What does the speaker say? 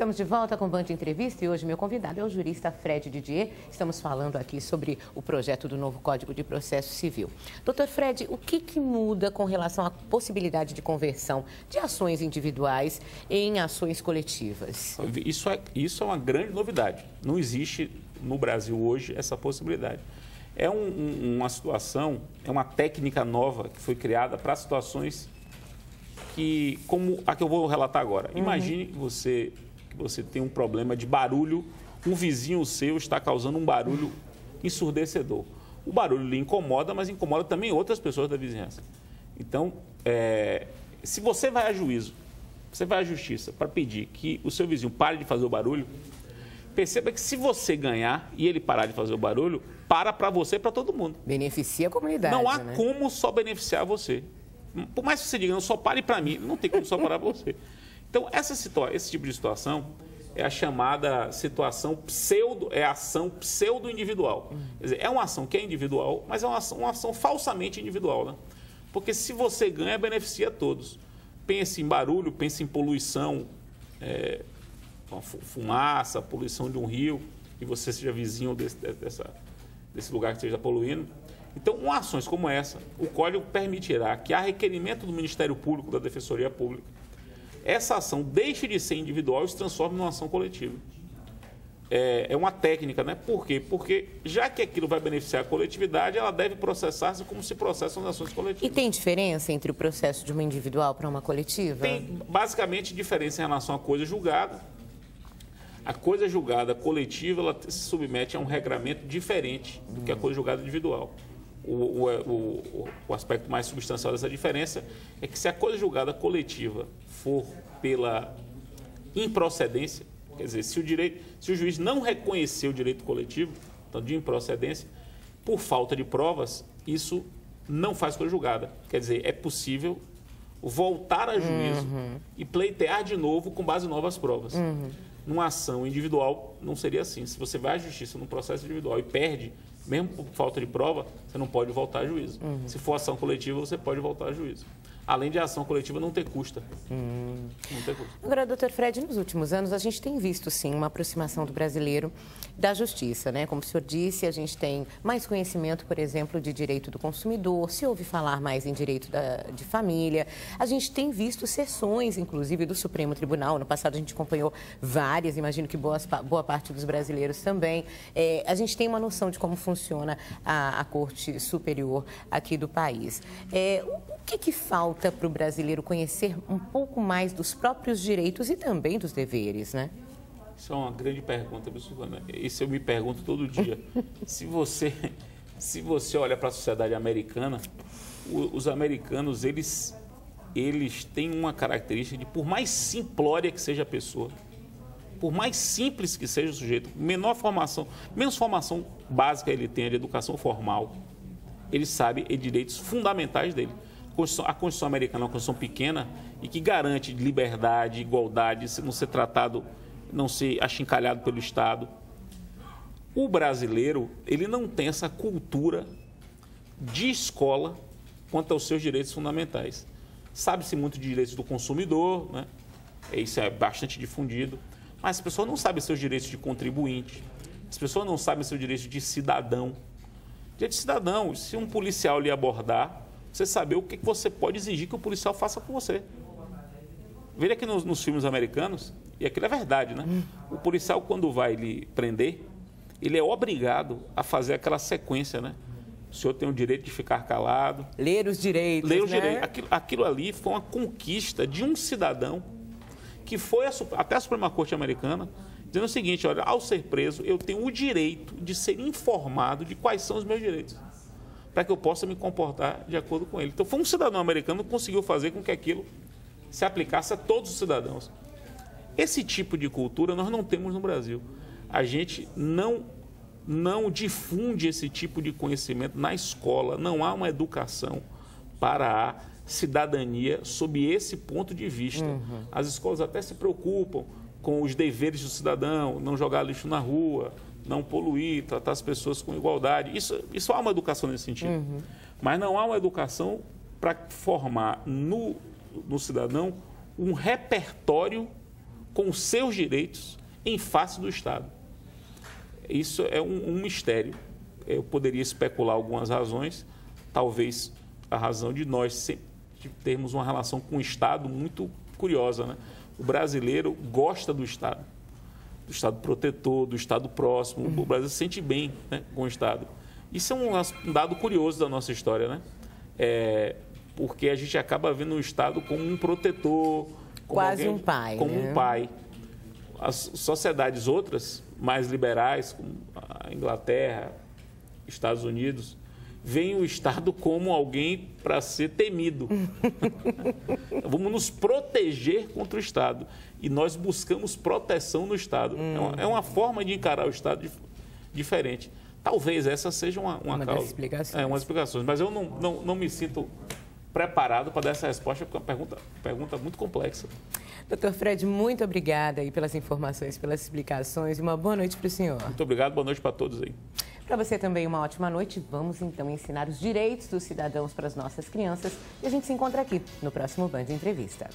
Estamos de volta com o Band Entrevista e hoje meu convidado é o jurista Fred Didier. Estamos falando aqui sobre o projeto do novo Código de Processo Civil. Doutor Fred, o que muda com relação à possibilidade de conversão de ações individuais em ações coletivas? Isso é uma grande novidade. Não existe no Brasil hoje essa possibilidade. É uma situação, é uma técnica nova que foi criada para situações como a que eu vou relatar agora. Imagine que você tem um problema de barulho, um vizinho seu está causando um barulho ensurdecedor. O barulho lhe incomoda, mas incomoda também outras pessoas da vizinhança. Então, se você vai a juízo, você vai à justiça para pedir que o seu vizinho pare de fazer o barulho, perceba que se você ganhar e ele parar de fazer o barulho, para você e para todo mundo. Beneficia a comunidade, não há né? como só beneficiar você. Por mais que você diga, não, só pare para mim, não tem como só parar para você. Então, esse tipo de situação é a chamada situação ação pseudo-individual. Quer dizer, é uma ação que é individual, mas é uma ação falsamente individual, né? Porque se você ganha, beneficia a todos. Pense em barulho, pense em poluição, fumaça, poluição de um rio, e você seja vizinho desse lugar que esteja poluindo. Então, ações como essa, o Código permitirá que, a requerimento do Ministério Público, da Defensoria Pública, essa ação deixe de ser individual e se transforme numa ação coletiva. É uma técnica, né? Por quê? Porque, já que aquilo vai beneficiar a coletividade, ela deve processar-se como se processam as ações coletivas. E tem diferença entre o processo de uma individual para uma coletiva? Tem, basicamente, diferença em relação à coisa julgada. A coisa julgada coletiva, ela se submete a um regramento diferente do que a coisa julgada individual. O aspecto mais substancial dessa diferença é que, se a coisa julgada coletiva for pela improcedência, quer dizer, se o juiz não reconhecer o direito coletivo, então de improcedência, por falta de provas, isso não faz coisa julgada. Quer dizer, é possível voltar a juízo e pleitear de novo com base em novas provas. Numa ação individual, não seria assim. Se você vai à justiça num processo individual e perde, mesmo por falta de prova, você não pode voltar a juízo. Se for ação coletiva, você pode voltar a juízo. Além de a ação coletiva não ter custa. Não ter custa. Agora, doutor Fred, nos últimos anos a gente tem visto, sim, uma aproximação do brasileiro da justiça, né? Como o senhor disse, a gente tem mais conhecimento, por exemplo, de direito do consumidor, se ouve falar mais em direito de família. A gente tem visto sessões, inclusive, do Supremo Tribunal. No passado a gente acompanhou várias, imagino que boa parte dos brasileiros também. A gente tem uma noção de como funciona a Corte Superior aqui do país. O que falta para o brasileiro conhecer um pouco mais dos próprios direitos e também dos deveres, né? Isso é uma grande pergunta, Silvana. Isso eu me pergunto todo dia. Se você olha para a sociedade americana, os americanos, eles têm uma característica de, por mais simplória que seja a pessoa, por mais simples que seja o sujeito, menos formação básica ele tem, de educação formal, ele sabe os direitos fundamentais dele. A Constituição americana é uma Constituição pequena e que garante liberdade, igualdade, não ser tratado, não ser achincalhado pelo Estado. O brasileiro, ele não tem essa cultura de escola quanto aos seus direitos fundamentais. Sabe-se muito de direitos do consumidor, né? Isso é bastante difundido, mas as pessoas não sabem seus direitos de contribuinte, as pessoas não sabem seus direitos de cidadão. Direito de cidadão, se um policial lhe abordar, você saber o que você pode exigir que o policial faça com você. Veja que nos filmes americanos, e aquilo é verdade, né? O policial, quando vai lhe prender, ele é obrigado a fazer aquela sequência, né? O senhor tem o direito de ficar calado. Ler os direitos, Ler os né? direitos. Aquilo ali foi uma conquista de um cidadão que foi até a Suprema Corte americana, dizendo o seguinte: olha, ao ser preso, eu tenho o direito de ser informado de quais são os meus direitos, para que eu possa me comportar de acordo com ele. Então, foi um cidadão americano que conseguiu fazer com que aquilo se aplicasse a todos os cidadãos. Esse tipo de cultura nós não temos no Brasil. A gente não difunde esse tipo de conhecimento na escola. Não há uma educação para a cidadania sob esse ponto de vista. As escolas até se preocupam com os deveres do cidadão, não jogar lixo na rua, não poluir, tratar as pessoas com igualdade. Isso há uma educação nesse sentido. Mas não há uma educação para formar no cidadão um repertório com os seus direitos em face do Estado. Isso é um mistério. Eu poderia especular algumas razões, talvez a razão de nós sempre termos uma relação com o Estado muito curiosa, né? O brasileiro gosta do Estado protetor, do Estado próximo. O Brasil se sente bem, né, com o Estado. Isso é um dado curioso da nossa história, né? Porque a gente acaba vendo o Estado como um protetor, como quase um pai. Como né? um pai. As sociedades outras, mais liberais, como a Inglaterra, Estados Unidos, veem o Estado como alguém para ser temido. Vamos nos proteger contra o Estado. E nós buscamos proteção no Estado. É uma forma de encarar o Estado diferente. Talvez essa seja uma causa. Das explicações. Uma das explicações. Mas eu não me sinto preparado para dar essa resposta, porque é uma pergunta muito complexa. Dr. Fred, muito obrigada aí pelas informações, pelas explicações e uma boa noite para o senhor. Muito obrigado, boa noite para todos aí. Para você também uma ótima noite. Vamos então ensinar os direitos dos cidadãos para as nossas crianças e a gente se encontra aqui no próximo Band Entrevista.